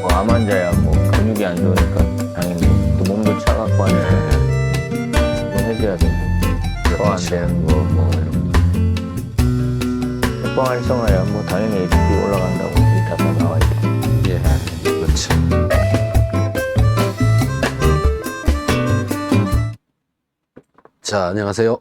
뭐 암 환자야 뭐 근육이 안 좋으니까 당연히 또 몸도 차갑고 하니까 뭐 해줘야 되고 더 안 되는 거 뭐 이런 거 세포 활성화야 뭐 당연히 ATP 올라간다고 데이터 다 나와 있고 예, 그렇죠. 자, 안녕하세요.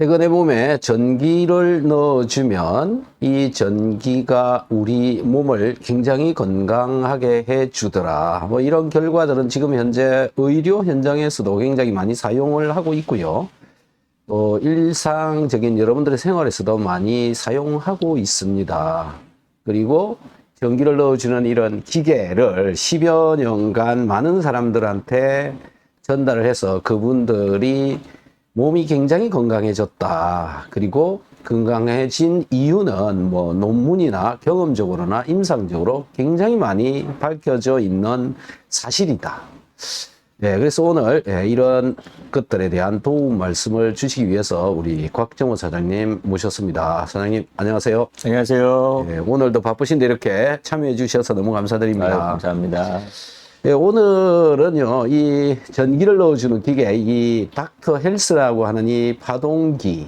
최근에 몸에 전기를 넣어주면 이 전기가 우리 몸을 굉장히 건강하게 해주더라. 뭐 이런 결과들은 지금 현재 의료 현장에서도 굉장히 많이 사용을 하고 있고요. 일상적인 여러분들의 생활에서도 많이 사용하고 있습니다. 그리고 전기를 넣어주는 이런 기계를 10여 년간 많은 사람들한테 전달을 해서 그분들이 몸이 굉장히 건강해졌다. 그리고 건강해진 이유는 뭐 논문이나 경험적으로나 임상적으로 굉장히 많이 밝혀져 있는 사실이다. 네, 그래서 오늘 이런 것들에 대한 도움 말씀을 주시기 위해서 우리 곽정호 사장님 모셨습니다. 사장님 안녕하세요. 안녕하세요. 네, 오늘도 바쁘신데 이렇게 참여해 주셔서 너무 감사드립니다. 아유, 감사합니다. 네, 오늘은요, 이 전기를 넣어주는 기계, 이 닥터 헬스라고 하는 이 파동기,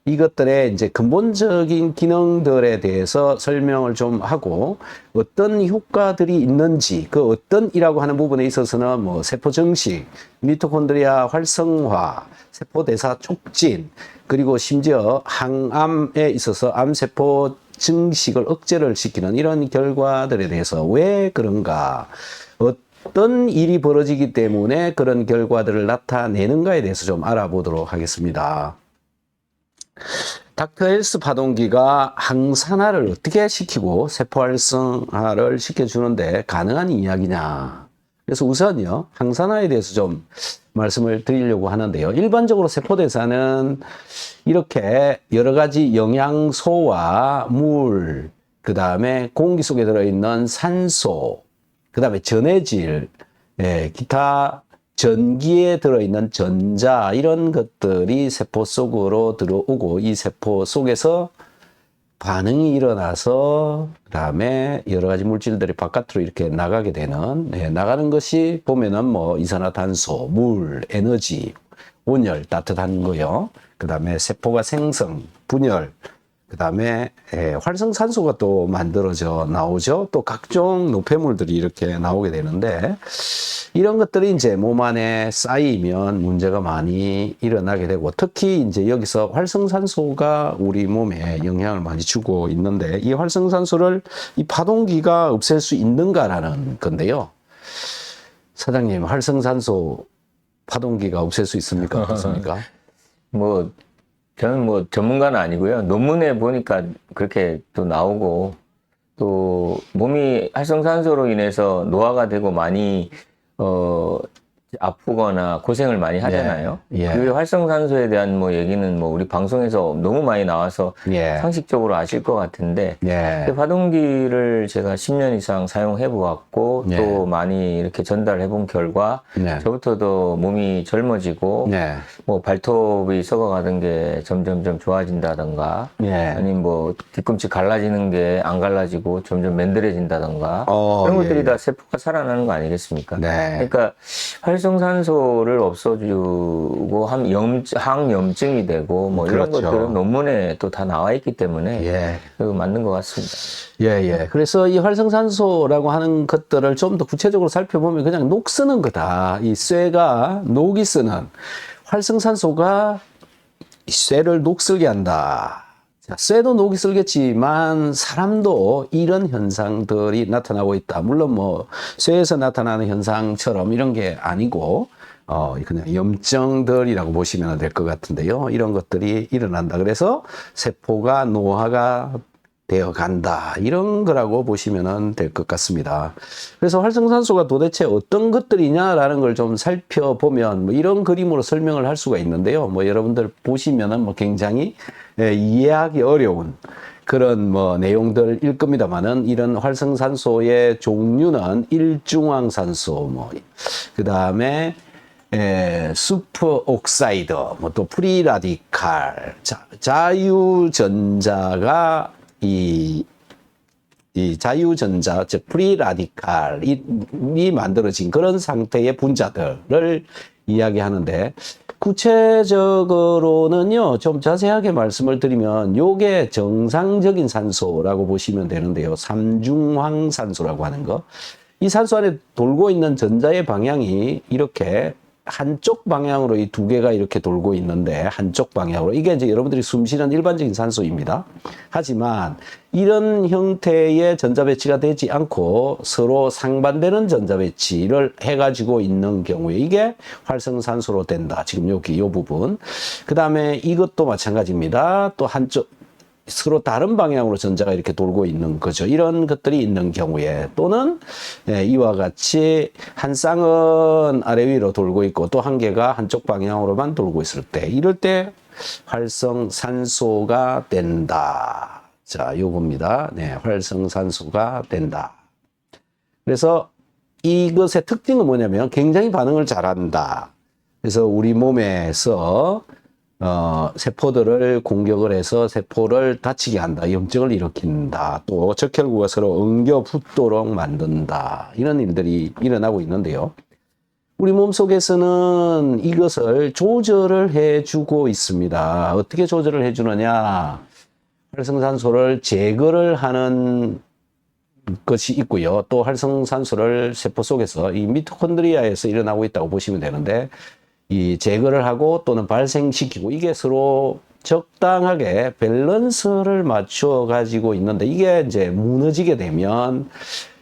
이것들의 이제 근본적인 기능들에 대해서 설명을 좀 하고, 어떤 효과들이 있는지, 그 어떤이라고 하는 부분에 있어서는 뭐 세포 정식, 미토콘드리아 활성화, 세포 대사 촉진, 그리고 심지어 항암에 있어서 암세포 증식을 억제를 시키는 이런 결과들에 대해서 왜 그런가, 어떤 일이 벌어지기 때문에 그런 결과들을 나타내는가에 대해서 좀 알아보도록 하겠습니다. 닥터 헬스 파동기가 항산화를 어떻게 시키고 세포 활성화를 시켜주는데 가능한 이야기냐. 그래서 우선요, 항산화에 대해서 좀 말씀을 드리려고 하는데요. 일반적으로 세포대사는 이렇게 여러 가지 영양소와 물, 그 다음에 공기 속에 들어있는 산소, 그 다음에 전해질, 기타 전기에 들어있는 전자, 이런 것들이 세포 속으로 들어오고 이 세포 속에서 반응이 일어나서 그 다음에 여러 가지 물질들이 바깥으로 이렇게 나가게 되는, 나가는 것이 보면은 뭐 이산화탄소, 물, 에너지, 온열, 따뜻한 거요. 그 다음에 세포가 생성, 분열, 그 다음에 활성산소가 또 만들어져 나오죠. 또 각종 노폐물들이 이렇게 나오게 되는데 이런 것들이 이제 몸 안에 쌓이면 문제가 많이 일어나게 되고 특히 이제 여기서 활성산소가 우리 몸에 영향을 많이 주고 있는데 이 활성산소를 이 파동기가 없앨 수 있는가라는 건데요. 사장님, 활성산소 파동기가 없앨 수 있습니까? 어떻습니까? 뭐 저는 뭐 전문가는 아니고요. 논문에 보니까 그렇게 또 나오고 또 몸이 활성산소로 인해서 노화가 되고 많이 아프거나 고생을 많이 하잖아요. 예. 그 활성산소에 대한 뭐 얘기는 뭐 우리 방송에서 너무 많이 나와서 예. 상식적으로 아실 것 같은데 예. 그 파동기를 제가 10년 이상 사용해 보았고 예. 또 많이 이렇게 전달해 본 결과 네. 저부터도 몸이 젊어지고 네. 뭐 발톱이 썩어가던 게 점점점 좋아진다던가 예. 아니면 뭐 뒤꿈치 갈라지는 게 안 갈라지고 점점 맨들해진다던가 그런 것들이 예. 다 세포가 살아나는 거 아니겠습니까? 네. 그러니까 활성산소를 없어주고 항염증이 되고 뭐 이런 그렇죠. 것들은 논문에 또 다 나와 있기 때문에 예. 그거 맞는 것 같습니다. 예. 그래서 이 활성산소라고 하는 것들을 좀 더 구체적으로 살펴보면 그냥 녹 쓰는 거다. 이 쇠가 녹이 쓰는 활성산소가 이 쇠를 녹슬게 한다. 자, 쇠도 녹이 슬겠지만 사람도 이런 현상들이 나타나고 있다. 물론 뭐 쇠에서 나타나는 현상처럼 이런 게 아니고 그냥 염증들이라고 보시면 될 것 같은데요. 이런 것들이 일어난다. 그래서 세포가 노화가 되어 간다. 이런 거라고 보시면 될 것 같습니다. 그래서 활성산소가 도대체 어떤 것들이냐라는 걸 좀 살펴보면 뭐 이런 그림으로 설명을 할 수가 있는데요. 뭐 여러분들 보시면은 뭐 굉장히 이해하기 어려운 그런 뭐 내용들일 겁니다만은 이런 활성산소의 종류는 일중황산소, 뭐 그 다음에 슈퍼옥사이드, 뭐 또 프리라디칼, 자유전자가 이 이 자유전자, 즉 프리라디칼이 만들어진 그런 상태의 분자들을 이야기하는데, 구체적으로는요, 좀 자세하게 말씀을 드리면 요게 정상적인 산소라고 보시면 되는데요. 삼중황산소라고 하는 거. 이 산소 안에 돌고 있는 전자의 방향이 이렇게 한쪽 방향으로 이 두 개가 이렇게 돌고 있는데, 한쪽 방향으로. 이게 이제 여러분들이 숨 쉬는 일반적인 산소입니다. 하지만 이런 형태의 전자 배치가 되지 않고 서로 상반되는 전자 배치를 해가지고 있는 경우에 이게 활성산소로 된다. 지금 여기 이 부분. 그 다음에 이것도 마찬가지입니다. 또 한쪽, 서로 다른 방향으로 전자가 이렇게 돌고 있는 거죠. 이런 것들이 있는 경우에, 또는 이와 같이 한 쌍은 아래 위로 돌고 있고 또 한 개가 한쪽 방향으로만 돌고 있을 때, 이럴 때 활성산소가 된다. 자, 요겁니다. 네, 활성산소가 된다. 그래서 이것의 특징은 뭐냐면 굉장히 반응을 잘한다. 그래서 우리 몸에서 세포들을 공격을 해서 세포를 다치게 한다. 염증을 일으킨다. 또 적혈구가 서로 엉겨 붙도록 만든다. 이런 일들이 일어나고 있는데요. 우리 몸속에서는 이것을 조절을 해주고 있습니다. 어떻게 조절을 해주느냐. 활성산소를 제거를 하는 것이 있고요. 또 활성산소를 세포 속에서 이 미토콘드리아에서 일어나고 있다고 보시면 되는데, 이 제거를 하고 또는 발생시키고, 이게 서로 적당하게 밸런스를 맞춰 가지고 있는데, 이게 이제 무너지게 되면,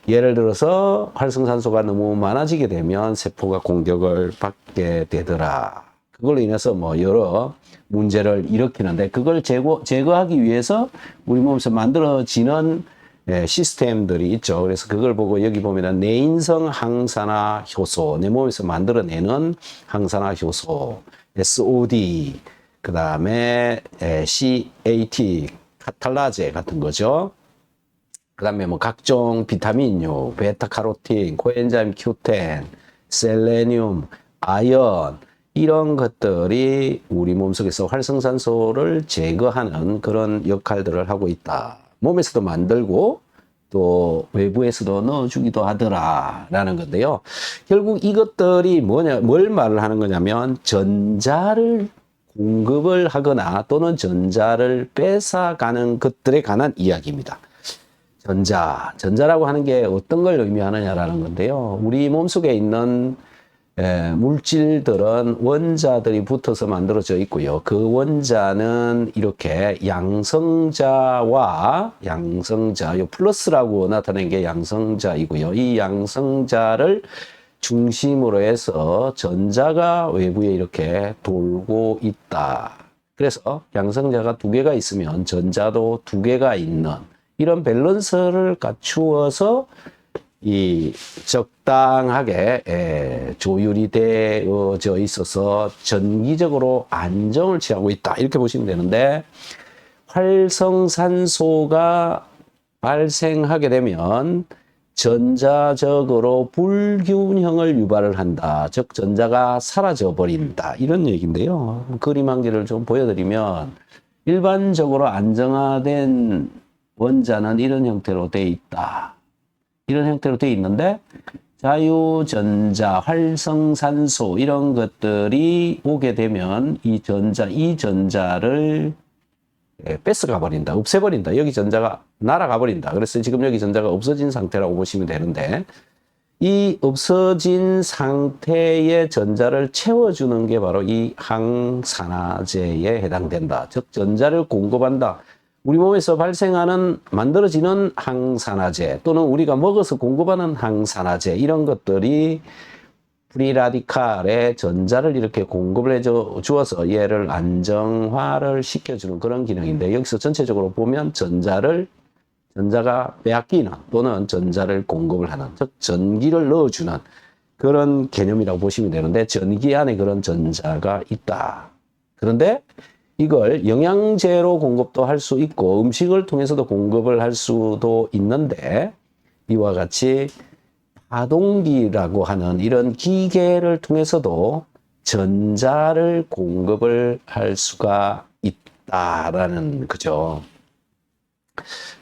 예를 들어서 활성산소가 너무 많아지게 되면 세포가 공격을 받게 되더라. 그걸로 인해서 뭐 여러 문제를 일으키는데, 그걸 제거하기 위해서 우리 몸에서 만들어지는 시스템들이 있죠. 그래서 그걸 보고 여기 보면은 내인성 항산화 효소, 내 몸에서 만들어내는 항산화 효소, SOD, 그 다음에 CAT, 카탈라제 같은 거죠. 그 다음에 뭐 각종 비타민류, 베타카로틴, 코엔자임 Q10, 셀레늄, 아연, 이런 것들이 우리 몸속에서 활성산소를 제거하는 그런 역할들을 하고 있다. 몸에서도 만들고 또 외부에서도 넣어주기도 하더라라는 건데요. 결국 이것들이 뭘 말을 하는 거냐면, 전자를 공급을 하거나 또는 전자를 뺏어가는 것들에 관한 이야기입니다. 전자라고 하는 게 어떤 걸 의미하느냐라는 건데요. 우리 몸속에 있는 물질들은 원자들이 붙어서 만들어져 있고요. 그 원자는 이렇게 양성자와 양성자, 요 플러스라고 나타낸 게 양성자이고요. 이 양성자를 중심으로 해서 전자가 외부에 이렇게 돌고 있다. 그래서 양성자가 두 개가 있으면 전자도 두 개가 있는 이런 밸런스를 갖추어서 이 적당하게 조율이 되어져 있어서 전기적으로 안정을 취하고 있다. 이렇게 보시면 되는데, 활성산소가 발생하게 되면 전자적으로 불균형을 유발을 한다. 즉 전자가 사라져 버린다. 이런 얘기인데요. 그림 한 개를 좀 보여드리면, 일반적으로 안정화된 원자는 이런 형태로 돼 있다. 이런 형태로 되어 있는데, 자유전자, 활성산소 이런 것들이 오게 되면 이 전자를 뺏어가 버린다, 없애버린다. 여기 전자가 날아가 버린다. 그래서 지금 여기 전자가 없어진 상태라고 보시면 되는데, 이 없어진 상태의 전자를 채워주는 게 바로 이 항산화제에 해당된다. 즉 전자를 공급한다. 우리 몸에서 만들어지는 항산화제, 또는 우리가 먹어서 공급하는 항산화제, 이런 것들이 프리라디칼에 전자를 이렇게 공급을 주어서 얘를 안정화를 시켜주는 그런 기능인데, 여기서 전체적으로 보면 전자가 빼앗기는 또는 전자를 공급을 하는, 즉 전기를 넣어주는 그런 개념이라고 보시면 되는데, 전기 안에 그런 전자가 있다. 그런데 이걸 영양제로 공급도 할 수 있고 음식을 통해서도 공급을 할 수도 있는데, 이와 같이 파동기라고 하는 이런 기계를 통해서도 전자를 공급을 할 수가 있다라는 거죠.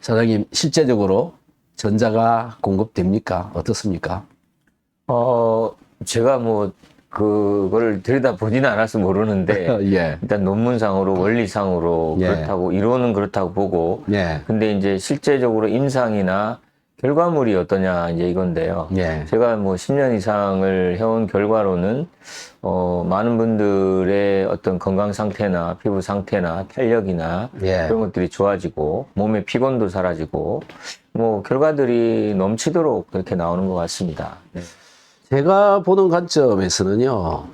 사장님, 실제적으로 전자가 공급됩니까? 어떻습니까? 제가 뭐, 그거를 들여다 보지는 않아서 모르는데, 예. 일단 논문상으로, 원리상으로 예. 그렇다고, 이론은 그렇다고 보고, 예. 근데 이제 실제적으로 임상이나 결과물이 어떠냐, 이제 이건데요. 예. 제가 뭐 10년 이상을 해온 결과로는, 많은 분들의 어떤 건강 상태나 피부 상태나 탄력이나 예. 그런 것들이 좋아지고, 몸의 피곤도 사라지고, 뭐, 결과들이 넘치도록 그렇게 나오는 것 같습니다. 네. 제가 보는 관점에서는요,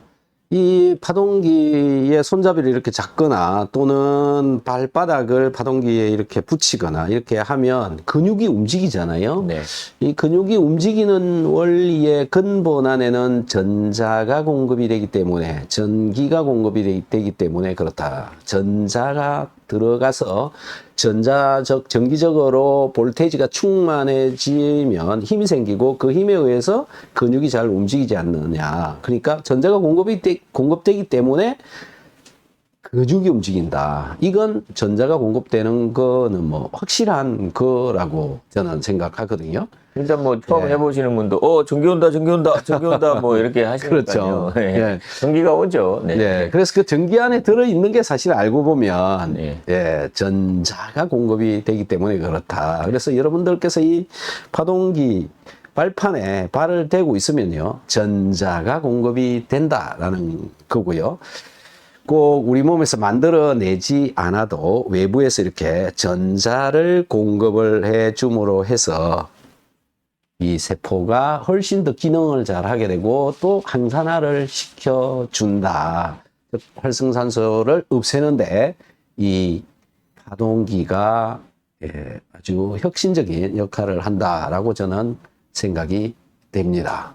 이 파동기에 손잡이를 이렇게 잡거나 또는 발바닥을 파동기에 이렇게 붙이거나 이렇게 하면 근육이 움직이잖아요. 네. 이 근육이 움직이는 원리의 근본 안에는 전자가 공급이 되기 때문에, 전기가 공급이 되기 때문에 그렇다. 전자가 들어가서 전기적으로 볼테이지가 충만해지면 힘이 생기고 그 힘에 의해서 근육이 잘 움직이지 않느냐. 그러니까 전자가 공급되기 때문에 근육이 움직인다. 이건 전자가 공급되는 거는 뭐 확실한 거라고 저는 생각하거든요. 일단 뭐 처음 예. 해보시는 분도 전기 온다, 전기 온다, 전기 온다 뭐 이렇게 하시니까요. 그렇죠. 예. 전기가 오죠. 네. 네, 그래서 그 전기 안에 들어있는 게 사실 알고 보면, 네. 예, 전자가 공급이 되기 때문에 그렇다. 그래서 여러분들께서 이 파동기 발판에 발을 대고 있으면요, 전자가 공급이 된다라는 거고요. 꼭 우리 몸에서 만들어내지 않아도 외부에서 이렇게 전자를 공급을 해 줌으로 해서 이 세포가 훨씬 더 기능을 잘 하게 되고 또 항산화를 시켜준다. 활성산소를 없애는데 이 파동기가 아주 혁신적인 역할을 한다라고 저는 생각이 됩니다.